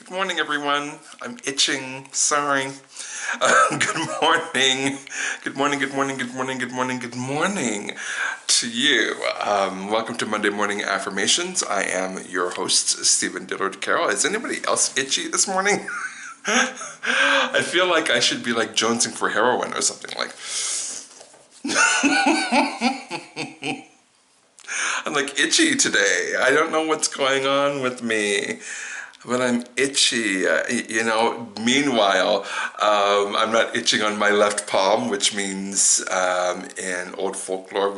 Good morning, everyone. I'm itching. Sorry. Good morning. Good morning, good morning, good morning, good morning, good morning to you. Welcome to Monday Morning Affirmations. I am your host, Stephen Dillard Carroll. Is anybody else itchy this morning? I feel like I should be like jonesing for heroin or something like. I'm like itchy today. I don't know what's going on with me, but I'm itchy. Meanwhile, I'm not itching on my left palm, which means in old folklore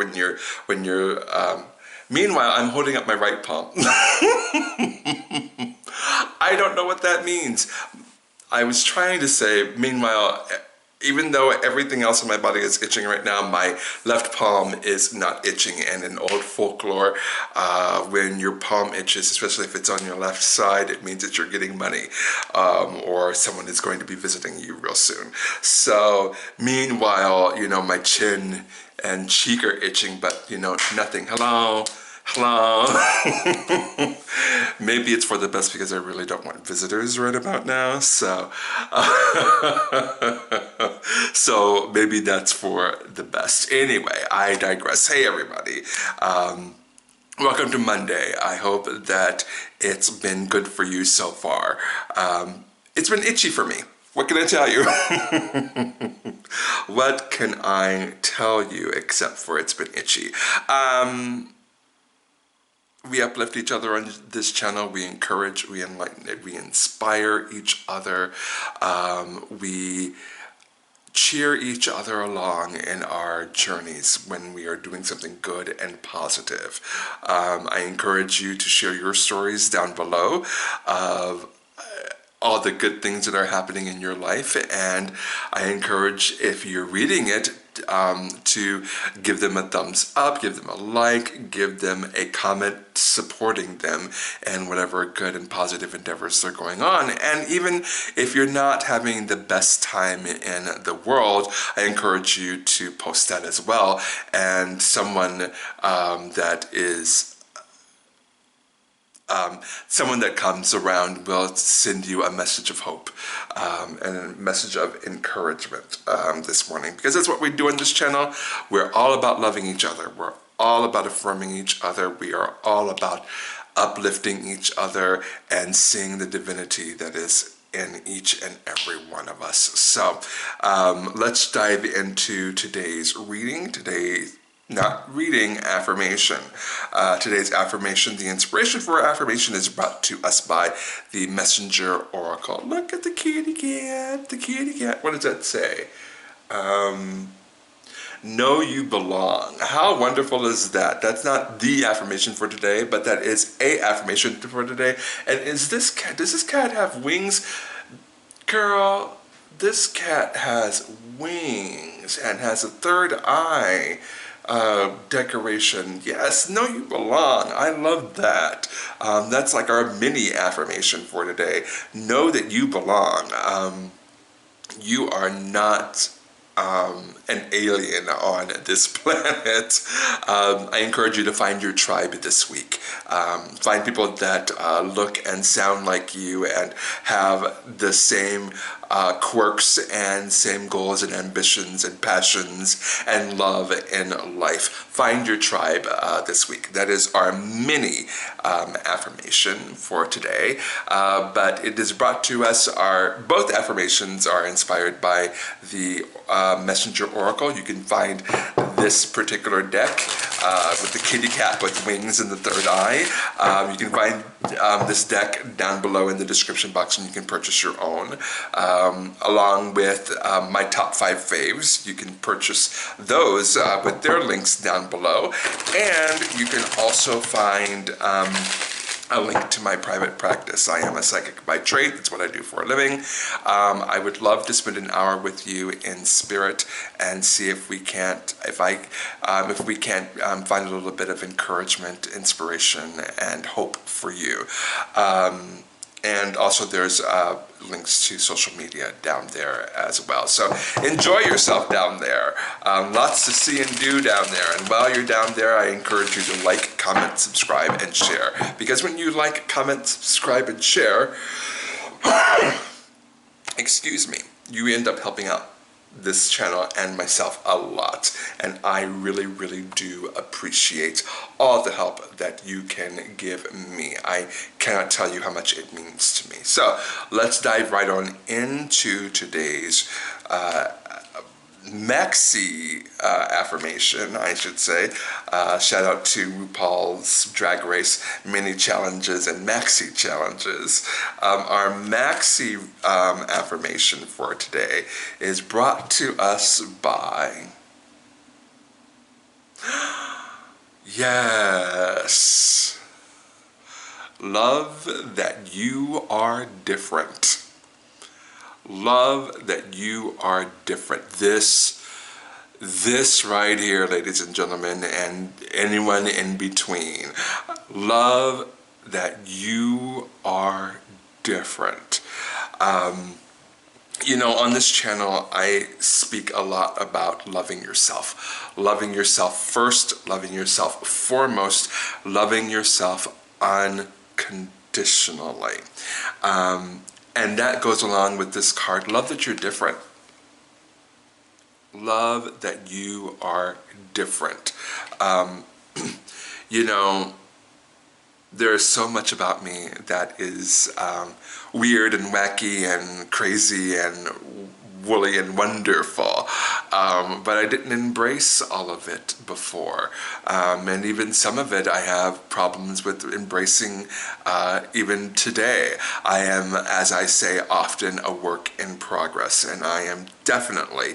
meanwhile, I'm holding up my right palm. I don't know what that means. I was trying to say, meanwhile, even though everything else in my body is itching right now, my left palm is not itching. And in old folklore, when your palm itches, especially if it's on your left side, it means that you're getting money, or someone is going to be visiting you real soon. So meanwhile, my chin and cheek are itching, but nothing. Hello. Maybe it's for the best because I really don't want visitors right about now. So, so maybe that's for the best. Anyway, I digress. Hey, everybody. Welcome to Monday. I hope that it's been good for you so far. It's been itchy for me. What can I tell you? What can I tell you except for it's been itchy? We uplift each other on this channel. We encourage, we enlighten, we inspire each other. We cheer each other along in our journeys when we are doing something good and positive. I encourage you to share your stories down below of all the good things that are happening in your life, and I encourage, if you're reading it, to give them a thumbs up, give them a like, give them a comment supporting them and whatever good and positive endeavors they're going on. And even if you're not having the best time in the world, I encourage you to post that as well. And someone someone that comes around will send you a message of hope and a message of encouragement this morning, because that's what we do on this channel. We're all about loving each other. We're all about affirming each other. We are all about uplifting each other and seeing the divinity that is in each and every one of us. So let's dive into today's reading. Affirmation. Today's affirmation, the inspiration for our affirmation, is brought to us by the Messenger Oracle. Look at the kitty cat, What does that say? Know you belong. How wonderful is that? That's not the affirmation for today, but that is a affirmation for today. And does this cat have wings? Girl, this cat has wings and has a third eye. Decoration. Yes, know you belong. I love that. That's like our mini affirmation for today. Know that you belong. You are not an alien on this planet. I encourage you to find your tribe this week. Find people that look and sound like you and have the same quirks and same goals and ambitions and passions and love in life. Find your tribe this week. That is our mini affirmation for today. But it is brought to us, both affirmations are inspired by the Messenger Oracle. You can find this particular deck with the kitty cat with wings and the third eye. You can find this deck down below in the description box, and you can purchase your own, along with my top 5 faves. You can purchase those with their links down below, and you can also find a link to my private practice. I am a psychic by trade. That's what I do for a living. I would love to spend an hour with you in spirit and see if we can't find a little bit of encouragement, inspiration, and hope for you. And also there's links to social media down there as well. So enjoy yourself down there. Lots to see and do down there. And while you're down there, I encourage you to like, comment, subscribe, and share. Because when you like, comment, subscribe, and share, excuse me, you end up helping out this channel and myself a lot, and I really, really do appreciate all the help that you can give me. I cannot tell you how much it means to me. So let's dive right on into today's maxi affirmation, I should say. Shout out to RuPaul's Drag Race mini challenges and maxi challenges. Our maxi affirmation for today is brought to us by yes, love that you are different. Love that you are different. This right here, ladies and gentlemen, and anyone in between. Love that you are different. You know, on this channel, I speak a lot about loving yourself. Loving yourself first, loving yourself foremost, loving yourself unconditionally. And that goes along with this card. Love that you're different. Love that you are different. You know, there is so much about me that is weird and wacky and crazy and woolly and wonderful, but I didn't embrace all of it before, and even some of it I have problems with embracing even today. I am, as I say often, a work in progress, and I am definitely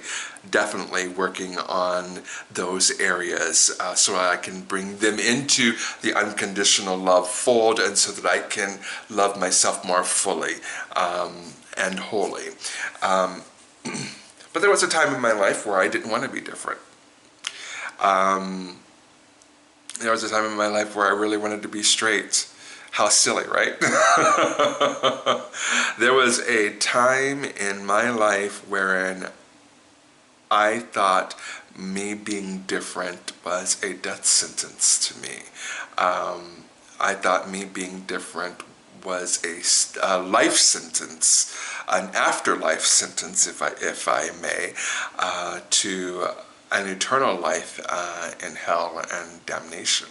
working on those areas so I can bring them into the unconditional love fold, and so that I can love myself more fully and wholly. But there was a time in my life where I didn't want to be different. There was a time in my life where I really wanted to be straight. How silly, right? There was a time in my life wherein I thought me being different was a death sentence to me. I thought me being different was a life sentence, an afterlife sentence, if I may, to an eternal life in hell and damnation.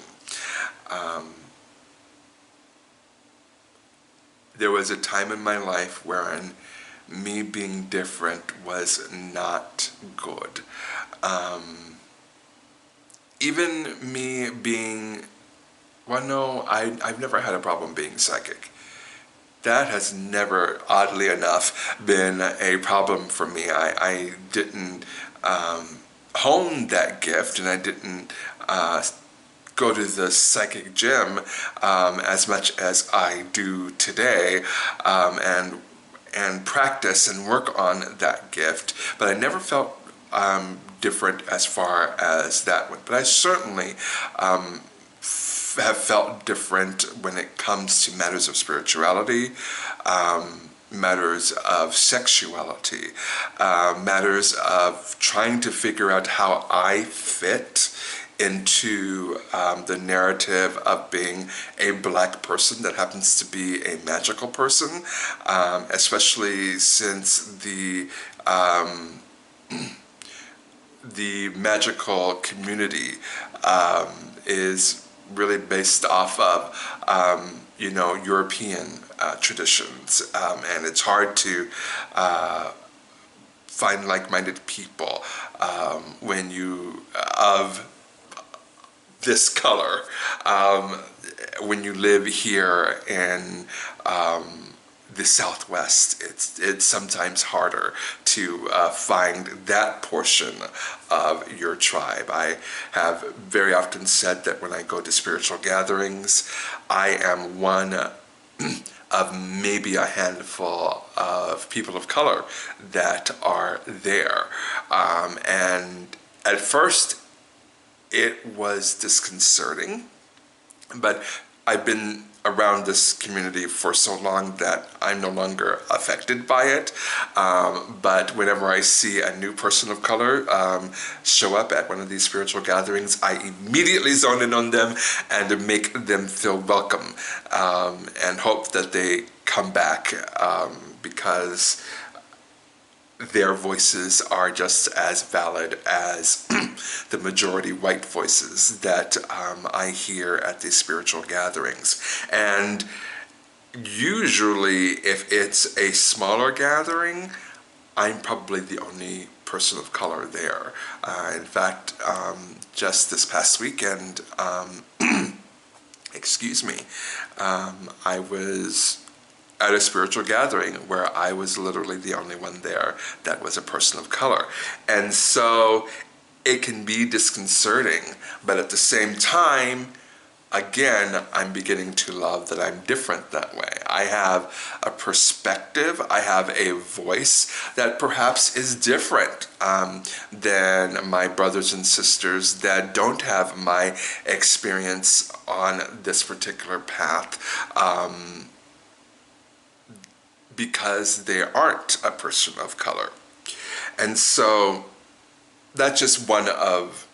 There was a time in my life wherein me being different was not good. Even me being, well, no, I've never had a problem being psychic. That has never, oddly enough, been a problem for me. I didn't hone that gift, and I didn't go to the psychic gym as much as I do today, and practice and work on that gift. But I never felt different as far as that went. But I certainly have felt different when it comes to matters of spirituality, matters of sexuality, matters of trying to figure out how I fit into the narrative of being a black person that happens to be a magical person, especially since the magical community is really based off of European traditions, and it's hard to find like-minded people when you of this color when you live here in the Southwest. It's sometimes harder to find that portion of your tribe. I have very often said that when I go to spiritual gatherings, I am one of maybe a handful of people of color that are there. And at first, it was disconcerting, but I've been around this community for so long that I'm no longer affected by it. But whenever I see a new person of color show up at one of these spiritual gatherings, I immediately zone in on them and make them feel welcome, and hope that they come back because their voices are just as valid as the majority white voices that I hear at these spiritual gatherings. And usually, if it's a smaller gathering, I'm probably the only person of color there. In fact, just this past weekend, excuse me, I was at a spiritual gathering where I was literally the only one there that was a person of color. And so it can be disconcerting, but at the same time, again, I'm beginning to love that I'm different that way. I have a perspective, I have a voice that perhaps is different than my brothers and sisters that don't have my experience on this particular path. Because they aren't a person of color. And so that's just one of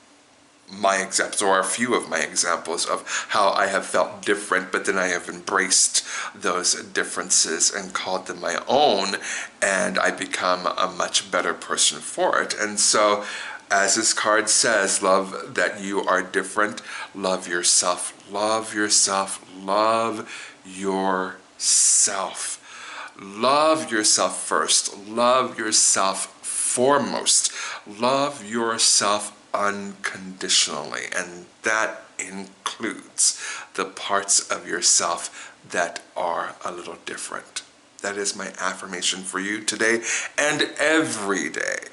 my examples, or a few of my examples of how I have felt different, but then I have embraced those differences and called them my own, and I become a much better person for it. And so, as this card says, love that you are different, love yourself, love yourself, love yourself. Love yourself first. Love yourself foremost. Love yourself unconditionally. And that includes the parts of yourself that are a little different. That is my affirmation for you today and every day.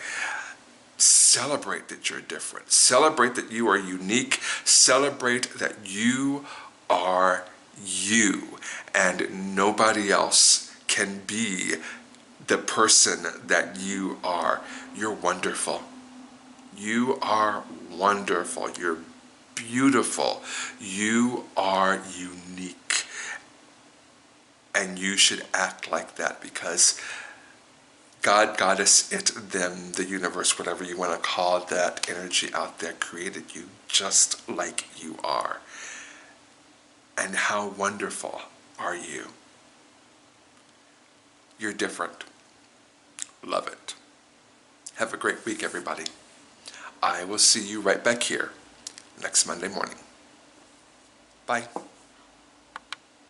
Celebrate that you're different. Celebrate that you are unique. Celebrate that you are you and nobody else can be the person that you are. You're wonderful. You are wonderful. You're beautiful. You are unique. And you should act like that because God, Goddess, it, them, the universe, whatever you want to call that energy out there, created you just like you are. And how wonderful are you? You're different. Love it. Have a great week, everybody. I will see you right back here next Monday morning. Bye.